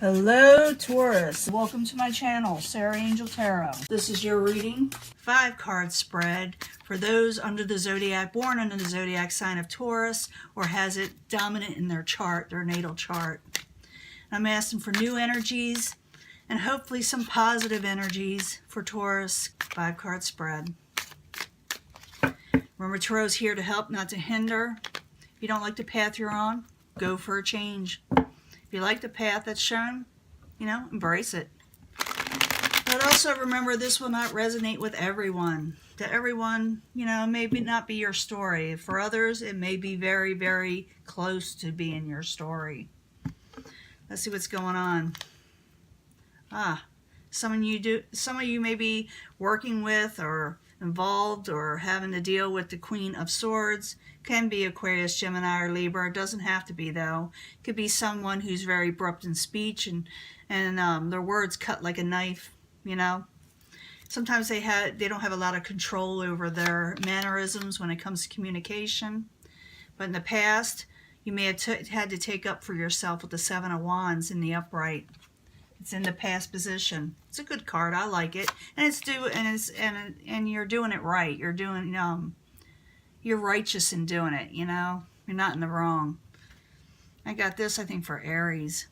Hello Taurus, welcome to my channel, Sarah Angel Tarot. This is your reading, 5-card spread for those under the zodiac, born under the zodiac sign of Taurus, or has it dominant in their chart, their natal chart. I'm asking for new energies and hopefully some positive energies for Taurus, 5-card spread. Remember, Tarot's here to help, not to hinder. If you don't like the path you're on, go for a change. If you like the path that's shown, embrace it. But also remember, this will not resonate with everyone. To everyone, maybe not be your story. For others, it may be very, very close to being your story. Let's see what's going on. Some of you may be working with or involved or having to deal with the Queen of Swords. Can be Aquarius, Gemini, or Libra. It doesn't have to be, though. It could be someone who's very abrupt in speech and their words cut like a knife, Sometimes they don't have a lot of control over their mannerisms when it comes to communication. But in the past, you may have had to take up for yourself with the 7 of Wands in the upright. It's in the past position. It's a good card. I like it, and you're doing it right. You're doing you're righteous in doing it. You're not in the wrong. I got this, I think, for Aries.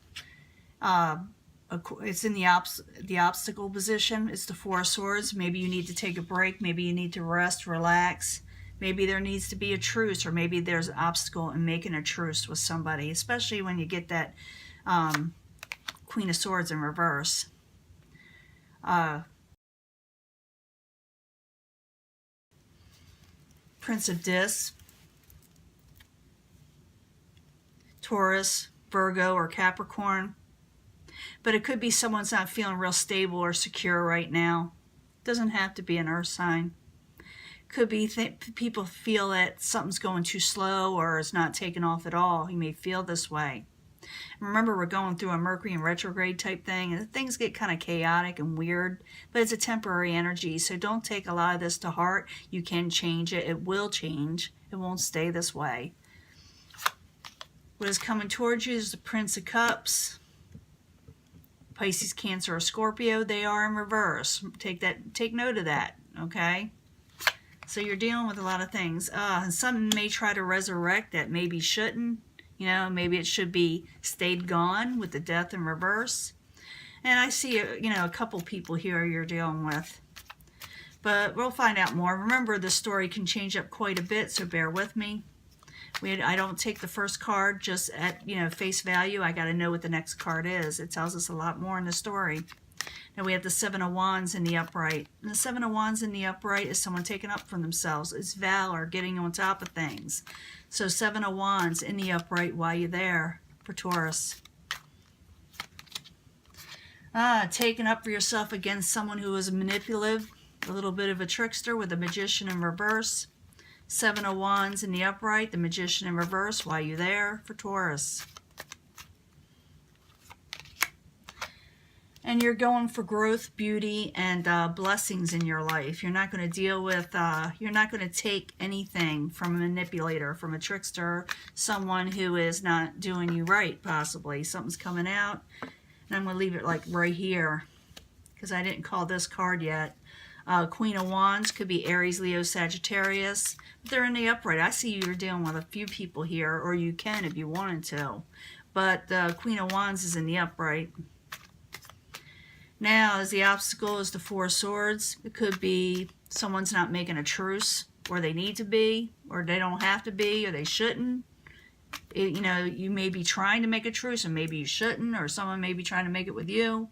It's in the obstacle position. It's the 4 of Swords. Maybe you need to take a break. Maybe you need to rest, relax. Maybe there needs to be a truce, or maybe there's an obstacle in making a truce with somebody, especially when you get that Queen of Swords in reverse. Prince of Discs, Taurus, Virgo, or Capricorn. But it could be someone's not feeling real stable or secure right now. Doesn't have to be an earth sign. Could be people feel that something's going too slow or it's not taking off at all. You may feel this way. Remember, we're going through a Mercury in retrograde type thing, and things get kind of chaotic and weird, but it's a temporary energy, so don't take a lot of this to heart. You can change it. It will change. It won't stay this way. What is coming towards you is the Prince of Cups. Pisces, Cancer, or Scorpio, they are in reverse. Take note of that, okay? So you're dealing with a lot of things. Some may try to resurrect that maybe shouldn't. Maybe it should be stayed gone with the Death in reverse. And I see, a couple people here you're dealing with. But we'll find out more. Remember, the story can change up quite a bit, so bear with me. I don't take the first card just at, face value. I got to know what the next card is. It tells us a lot more in the story. Now we have the 7 of Wands in the upright. And the 7 of Wands in the upright is someone taking up for themselves. It's valor, getting on top of things. So 7 of Wands in the upright while you're there for Taurus. Taking up for yourself against someone who is manipulative, a little bit of a trickster with the Magician in reverse. 7 of Wands in the upright, the Magician in reverse while you're there for Taurus. And you're going for growth, beauty, and blessings in your life. You're not going to deal with, you're not going to take anything from a manipulator, from a trickster, someone who is not doing you right, possibly. Something's coming out. And I'm going to leave it like right here, because I didn't call this card yet. Queen of Wands could be Aries, Leo, Sagittarius. But they're in the upright. I see you're dealing with a few people here, or you can if you wanted to. But the Queen of Wands is in the upright. Now, as the obstacle is the 4 of Swords, it could be someone's not making a truce, or they need to be, or they don't have to be, or they shouldn't. You may be trying to make a truce, and maybe you shouldn't, or someone may be trying to make it with you,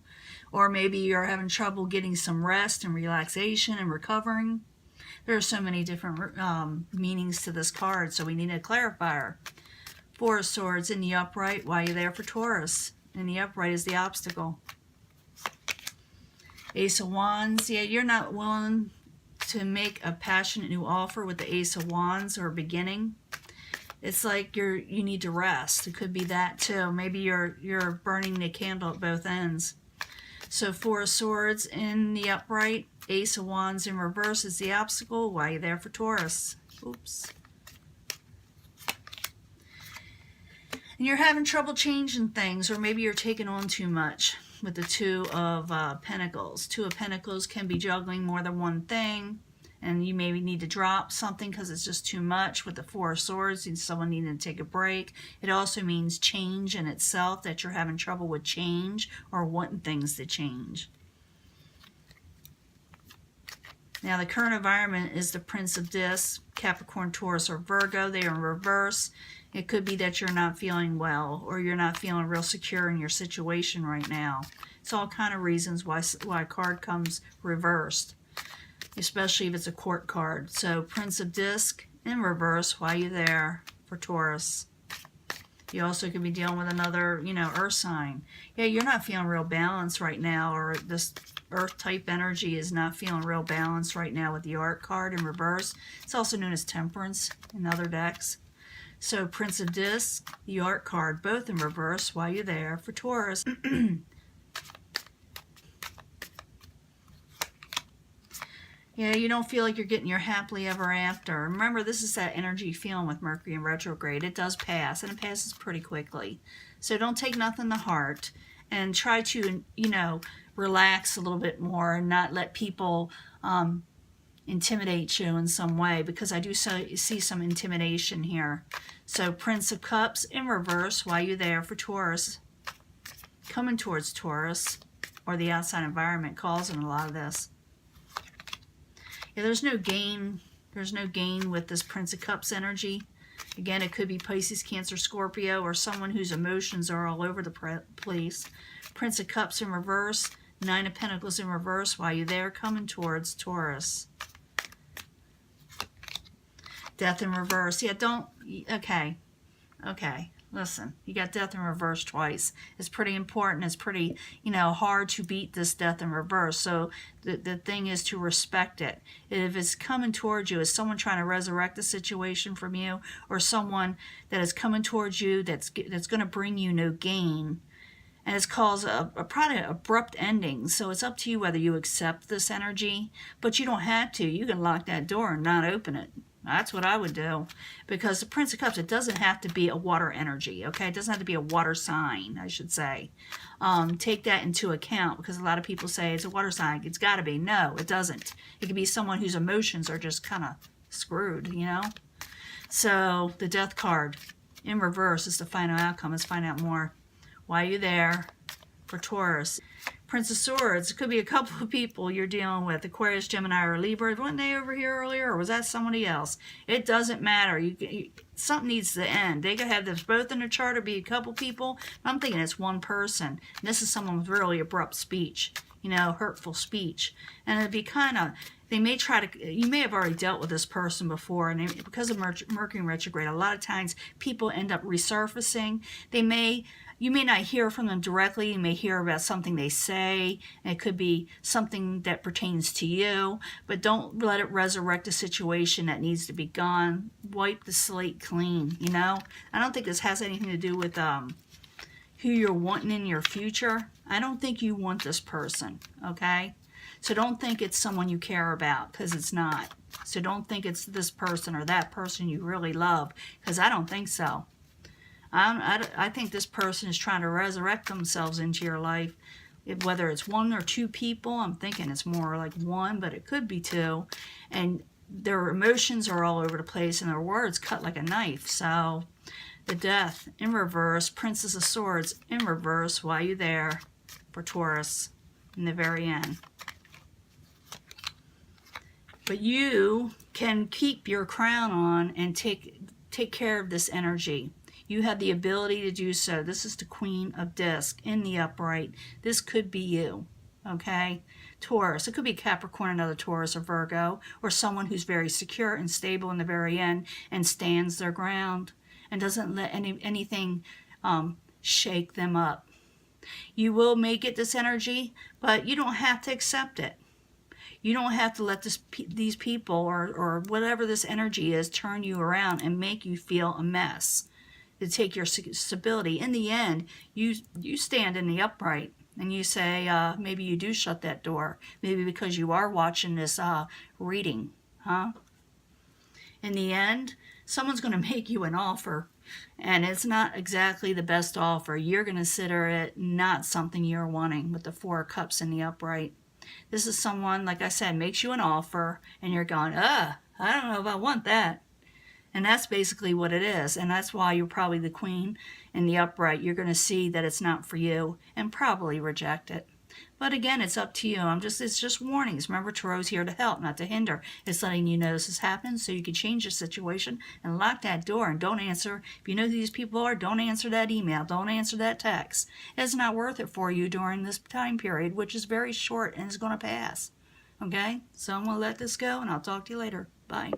or maybe you're having trouble getting some rest and relaxation and recovering. There are so many different meanings to this card, so we need a clarifier. 4 of Swords in the upright while you're there for Taurus. In the upright is the obstacle. Ace of Wands, yeah, you're not willing to make a passionate new offer with the Ace of Wands or beginning. It's like you need to rest. It could be that too. Maybe you're burning the candle at both ends. So 4 of Swords in the upright, Ace of Wands in reverse is the obstacle while you're there for Taurus. Oops. And you're having trouble changing things, or maybe you're taking on too much with the Two of Pentacles. Two of Pentacles can be juggling more than one thing, and you maybe need to drop something because it's just too much. With the Four of Swords, and someone needing to take a break. It also means change in itself, that you're having trouble with change or wanting things to change. Now, the current environment is the Prince of Discs, Capricorn, Taurus, or Virgo. They are in reverse. It could be that you're not feeling well, or you're not feeling real secure in your situation right now. It's all kind of reasons why a card comes reversed, especially if it's a court card. So Prince of Disc in reverse, why you there for Taurus. You also could be dealing with another, earth sign. Yeah, you're not feeling real balanced right now, or this earth type energy is not feeling real balanced right now with the Art card in reverse. It's also known as Temperance in other decks. So Prince of Discs, the Art card, both in reverse, why you there for Taurus. Yeah, you don't feel like you're getting your happily ever after. Remember, this is that energy feeling with Mercury in retrograde. It does pass, and it passes pretty quickly. So don't take nothing to heart, and try to, relax a little bit more and not let people intimidate you in some way, because I do see some intimidation here. So Prince of Cups in reverse, why you there for Taurus. Coming towards Taurus, or the outside environment causing a lot of this. Yeah, there's no gain. There's no gain with this Prince of Cups energy. Again, it could be Pisces, Cancer, Scorpio, or someone whose emotions are all over the place. Prince of Cups in reverse, Nine of Pentacles in reverse, while you're there coming towards Taurus. Death in reverse. Yeah, okay. Listen, you got death in reverse twice. It's pretty important. It's pretty, hard to beat this death in reverse. So the thing is to respect it. If it's coming towards you, is someone trying to resurrect the situation from you, or someone that is coming towards you that's going to bring you no gain, and it's caused a probably abrupt ending. So it's up to you whether you accept this energy, but you don't have to. You can lock that door and not open it. That's what I would do, because the Prince of Cups, it doesn't have to be a water energy, okay? It doesn't have to be a water sign, I should say. Take that into account, because a lot of people say it's a water sign. It's got to be. No, it doesn't. It could be someone whose emotions are just kind of screwed, So the Death card in reverse is the final outcome. Let's find out more. Why are you there for Taurus? Prince of Swords. It could be a couple of people you're dealing with. Aquarius, Gemini, or Libra. Weren't they over here earlier, or was that somebody else? It doesn't matter. Something needs to end. They could have this both in the chart or be a couple people. I'm thinking it's one person. And this is someone with really abrupt speech, hurtful speech. And it'd be kind of, they may try to, you may have already dealt with this person before, and because of Mercury retrograde, a lot of times people end up resurfacing. You may not hear from them directly. You may hear about something they say, and it could be something that pertains to you, but don't let it resurrect a situation that needs to be gone. Wipe the slate clean, I don't think this has anything to do with who you're wanting in your future. I don't think you want this person, okay? So don't think it's someone you care about, because it's not. So don't think it's this person or that person you really love, because I don't think so. I think this person is trying to resurrect themselves into your life. Whether it's one or two people, I'm thinking it's more like one, but it could be two. And their emotions are all over the place, and their words cut like a knife. So the Death in reverse, Princess of Swords in reverse, why you there for Taurus in the very end. But you can keep your crown on and take care of this energy. You have the ability to do so. This is the Queen of Discs in the upright. This could be you, okay? Taurus. It could be Capricorn, another Taurus or Virgo, or someone who's very secure and stable in the very end and stands their ground and doesn't let anything shake them up. You will may get this energy, but you don't have to accept it. You don't have to let these people or whatever this energy is turn you around and make you feel a mess. To take your stability. In the end, you stand in the upright and you say, maybe you do shut that door. Maybe because you are watching this reading, huh? In the end, someone's going to make you an offer. And it's not exactly the best offer. You're going to consider it not something you're wanting with the Four of Cups in the upright. This is someone, like I said, makes you an offer and you're going, I don't know if I want that. And that's basically what it is. And that's why you're probably the Queen in the upright. You're going to see that it's not for you and probably reject it. But again, it's up to you. It's just warnings. Remember, Tarot's here to help, not to hinder. It's letting you know this is happening so you can change the situation and lock that door and don't answer. If you know who these people are, don't answer that email. Don't answer that text. It's not worth it for you during this time period, which is very short and is going to pass. Okay? So I'm going to let this go and I'll talk to you later. Bye.